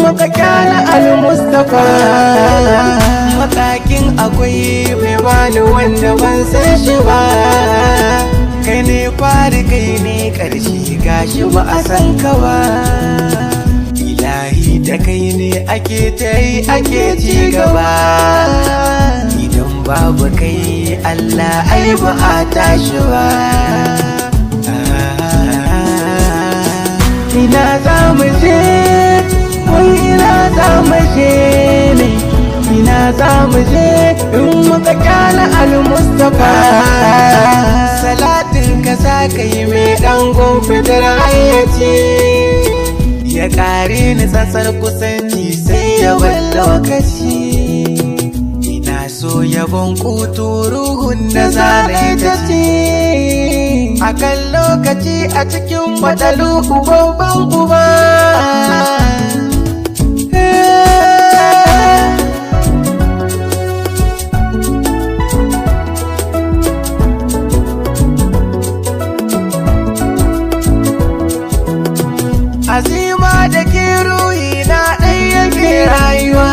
muka kyala al-Mustapha. Matakin akwai bai bani wanda ban san shi ba, kai ne fari kai ne ƙarshe gashi ba a san ka ba. Ilahi da kai ne ake ta yi ake ci gaba, idan babu kai Allah ai ba a tashi ba. Ina za mu je, wai ina za mu je ne, ina za mu je in muka kyala al-Mustapha. Salatin ka sa ka yi mai ɗangon fitar hayyaci, ya ƙare ni tsatsar kusanci sai ya bar lokaci. Ina so yabon kutu ruhun da zane ta ce, akan lokaci a cikin matsalu babban uba. Azima da ke ruhi na ɗaya ke rayuwa,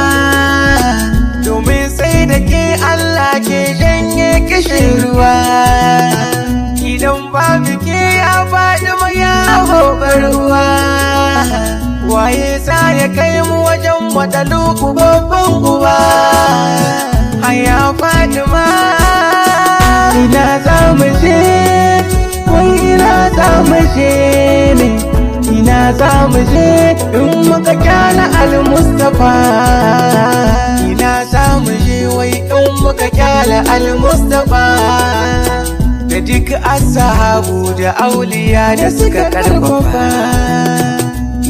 domin sai da ke Allah ke janye kishin ruwa. Idan babu ke ya faɗi maya gobar ruwa, waye sa ya kai mu wajen matsaluku babban uba. Haya faɗi ma ina za mu je, wai ina za mu je ne, ina za mu je in muka kyala al-Mustapha. Ina za mu je wai in muka kyala al-Mustapha. Da duk ashabu da auliya da suka karfafa,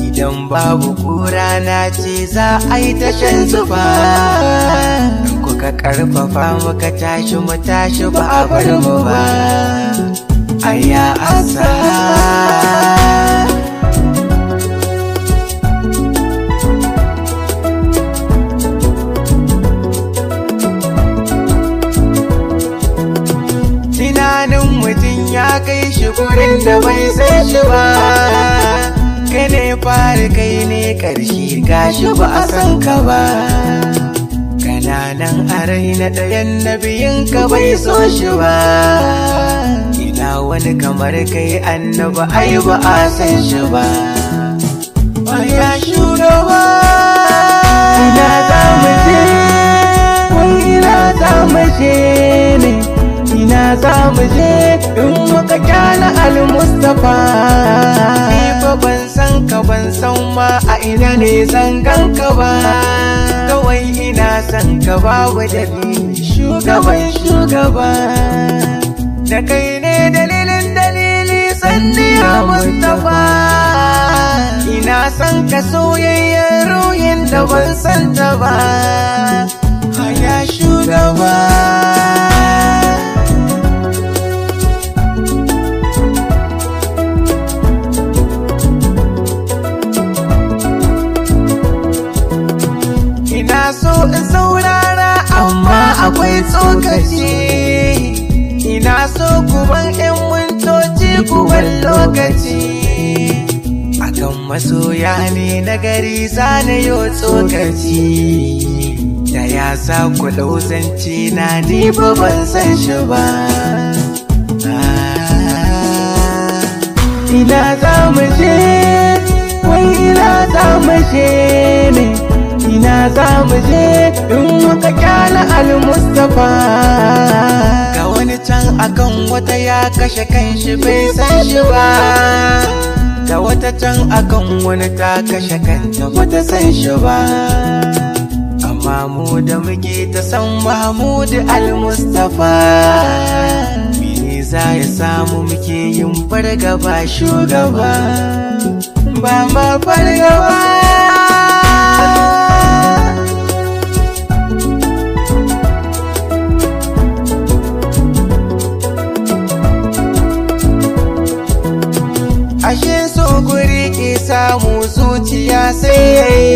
idan babu kura na ce za a yi tashan zuba. Kuka karfafa muka tashi mu tashi ba a bar mu ba. Aya ashab, tunanin mutum ya kai shi gurin da bai san shi ba, kai ne fari kai ne ƙarshe gashi ba a san ka ba. Kananan a raina ɗayan na biyun ka bai so shi ba, ina wani kamar kai annaba ai ba a san shi ba. Ya shugaba ina za mu je, wai ina za mu je ne, ina za mu je in muka kyala al-Mustapha. Ni fa ban san ka ban san ma a ina ne zan ganka ba, kawai ina san ka babu dalili shugaban shugaba. Da kai ne dalilin dalili sanni ya Mustapha. Ina san ka soyayyar ruhin da ban san ta ba, haya shugaba. Ina so in saurara amma akwai tsokaci, ina so kuban 'yan mintoci kuban lokaci. Akan masoya ne na gari zane yo tsokaci, da ya sa ku zance na ni ba ban san shi ba. Ina za mu je, wai ina za mu je ne, ina za mu je in muka kyala al-Mustapha. Ga wani can akan wata ya kashe kanshi bai san shi ba, ga wata can akan wani ta kashe kanta bata san shi ba. Amma mu da muke ta san Mahmud al-Mustapha, mene za ya samu muke yin fargaba shugaba. ba ma fargaba. Ashe so guri ke samu zuciya sai yayi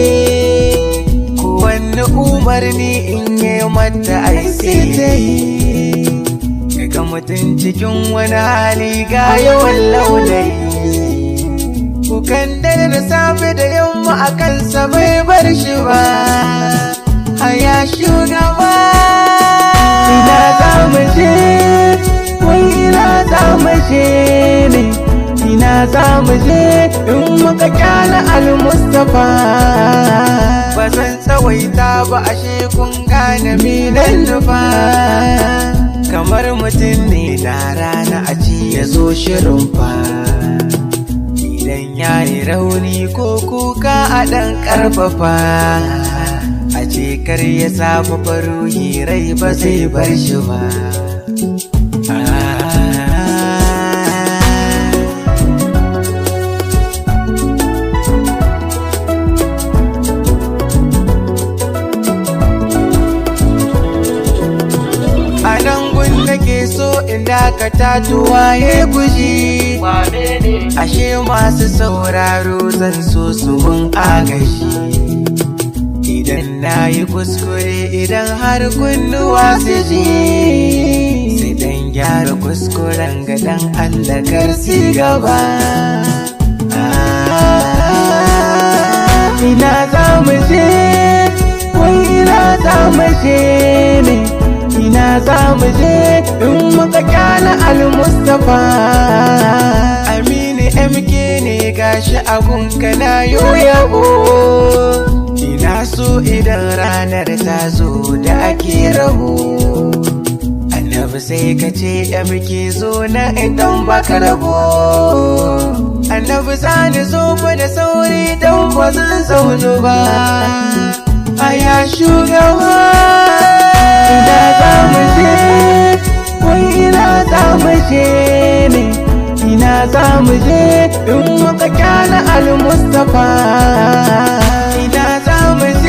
ko wani umarni in yi mata ai sai ta yi ga mutum cikin wani hali ga yawan laulayi kukan dare da safe da yamma a kansa bai bar shi ba. Haya shugaba ina za mu je wai ina za mu je ne ina za mu je in muka kyala al-Mustapha. Ba zan tsawaita ba ashe kun gane minan nufa kamar mutum ne da rana a ci ya zo shirin fa idan ya yi rauni ko kuka a ɗan ƙarfafa a ce kar ya saba faruhi rai ba zai bar shi ba. Nake so in dakata tuwaye guji ashe masu sauraro zan so su mun agashi idan na yi kuskure idan har kunnuwa su ji sai dan gyara kuskuren ga dan Allah kar si gaba. Ina za mu je wai ina za mu je ne ina za mu je in muka kyala al-Mustapha. Aminu MK ne gashi abunka na yabo ina so idan ranar ta zo da ake rabo annabi sai ka ce MK zo na idan baka rabo annabi zani zo fa da sauri dan ba zan zaunu ba. Aya shugaba ina za mu je wai ina za mu je ne ina za mu je in muka kyala al-Mustapha. Ina za mu je